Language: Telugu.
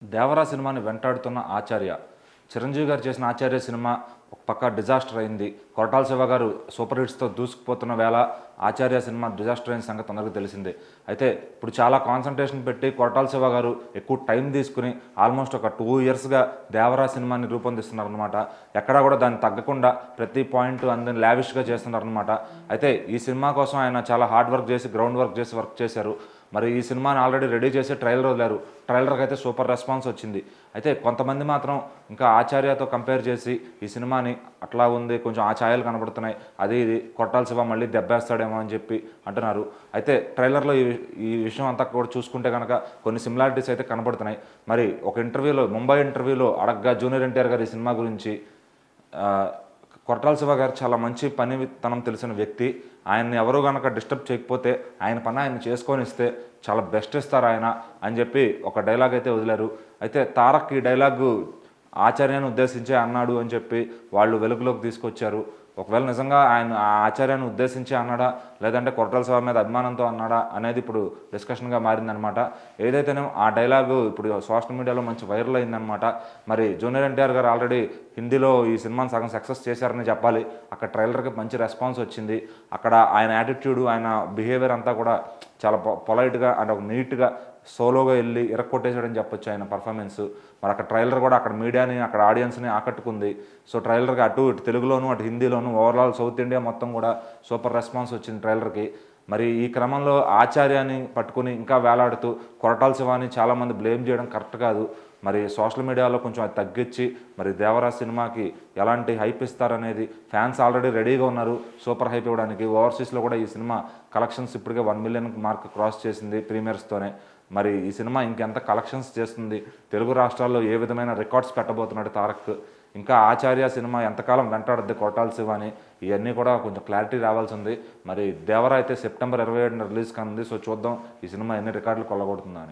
దేవరా సినిమాని వెంటాడుతున్న ఆచార్య. చిరంజీవి గారు చేసిన ఆచార్య సినిమా ఒక పక్క డిజాస్టర్ అయింది. కొరటాల శివ గారు సూపర్ హిట్స్తో దూసుకుపోతున్న వేళ ఆచార్య సినిమా డిజాస్టర్ అయిన సంగతి అందరికీ తెలిసిందే. అయితే ఇప్పుడు చాలా కాన్సన్ట్రేషన్ పెట్టి కొరటాల శివ గారు ఎక్కువ టైం తీసుకుని ఆల్మోస్ట్ ఒక 2 ఇయర్స్గా దేవరా సినిమాని రూపొందిస్తున్నారనమాట. ఎక్కడా కూడా దాన్ని తగ్గకుండా ప్రతి పాయింట్ అందరిని లావిష్గా చేస్తున్నారనమాట. అయితే ఈ సినిమా కోసం ఆయన చాలా హార్డ్ వర్క్ చేసి గ్రౌండ్ వర్క్ చేశారు. మరి ఈ సినిమాని ఆల్రెడీ రెడీ చేసి ట్రైలర్ వదిలారు. ట్రైలర్కి అయితే సూపర్ రెస్పాన్స్ వచ్చింది. అయితే కొంతమంది మాత్రం ఇంకా ఆచార్యతో కంపేర్ చేసి ఈ సినిమాని అట్లా ఉంది, కొంచెం ఆ ఛాయలు కనబడుతున్నాయి, అది ఇది కొరటాల శివ మళ్ళీ దెబ్బేస్తాడేమో అని చెప్పి అంటున్నారు. అయితే ట్రైలర్లో ఈ విషయం అంతా కూడా చూసుకుంటే కనుక కొన్ని సిమిలారిటీస్ అయితే కనబడుతున్నాయి. మరి ఒక ఇంటర్వ్యూలో, ముంబై ఇంటర్వ్యూలో అడగ్గా జూనియర్ ఎన్టీఆర్ గారు ఈ సినిమా గురించి కొరటాల శివ గారు చాలా మంచి పనితనం తెలిసిన వ్యక్తి, ఆయన్ని ఎవరు కనుక డిస్టర్బ్ చేయకపోతే ఆయన పని ఆయన చేసుకొని ఇస్తే చాలా బెస్ట్ ఇస్తారు ఆయన అని చెప్పి ఒక డైలాగ్ అయితే వదిలారు. అయితే తారక్ ఈ డైలాగు ఆచార్యాన్ని ఉద్దేశించే అన్నాడు అని చెప్పి వాళ్ళు వెలుగులోకి తీసుకొచ్చారు. ఒకవేళ నిజంగా ఆయన ఆ ఆచార్యాన్ని ఉద్దేశించి అన్నాడా లేదంటే కొరటాల శివ మీద అభిమానంతో అన్నాడా అనేది ఇప్పుడు డిస్కషన్గా మారిందనమాట. ఏదైతేనే ఆ డైలాగు ఇప్పుడు సోషల్ మీడియాలో మంచి వైరల్ అయిందనమాట. మరి జూనియర్ ఎన్టీఆర్ గారు ఆల్రెడీ హిందీలో ఈ సినిమాని సగం సక్సెస్ చేశారని చెప్పాలి. అక్కడ ట్రైలర్కి మంచి రెస్పాన్స్ వచ్చింది. అక్కడ ఆయన యాటిట్యూడ్, ఆయన బిహేవియర్ అంతా కూడా చాలా పొలైట్గా అండ్ ఒక నీట్గా సోలోగా వెళ్ళి ఇరక్కొట్టేసాడని చెప్పొచ్చు ఆయన పర్ఫార్మెన్స్. మరి అక్కడ ట్రైలర్ కూడా అక్కడ మీడియాని, అక్కడ ఆడియన్స్ని ఆకట్టుకుంది. సో ట్రైలర్కి అటు తెలుగులోను అటు హిందీలోను ఓవరాల్ సౌత్ ఇండియా మొత్తం కూడా సూపర్ రెస్పాన్స్ వచ్చింది ట్రైలర్కి. మరి ఈ క్రమంలో ఆచార్యాన్ని పట్టుకుని ఇంకా వేలాడుతూ కొరటాల శివాని చాలామంది బ్లేమ్ చేయడం కరెక్ట్ కాదు. మరి సోషల్ మీడియాలో కొంచెం అది తగ్గించి మరి దేవరా సినిమాకి ఎలాంటి హైప్ ఇస్తారనేది ఫ్యాన్స్ ఆల్రెడీ రెడీగా ఉన్నారు సూపర్ హైప్ ఇవ్వడానికి. ఓవర్సీస్లో కూడా ఈ సినిమా కలెక్షన్స్ ఇప్పటికే 1 మిలియన్ మార్క్ క్రాస్ చేసింది ప్రీమియర్స్తోనే. మరి ఈ సినిమా ఇంకెంత కలెక్షన్స్ చేస్తుంది, తెలుగు రాష్ట్రాల్లో ఏ విధమైన రికార్డ్స్ పెట్టబోతున్నాడు తారక్, ఇంకా ఆచార్య సినిమా ఎంతకాలం వెంటాడుద్ది కొరటాల శివ అని, ఇవన్నీ కూడా కొంచెం క్లారిటీ రావాల్సి ఉంది. మరి దేవరా అయితే సెప్టెంబర్ 27న రిలీజ్ కానుంది. సో చూద్దాం ఈ సినిమా ఎన్ని రికార్డులు కొల్లగొడుతుందా అని.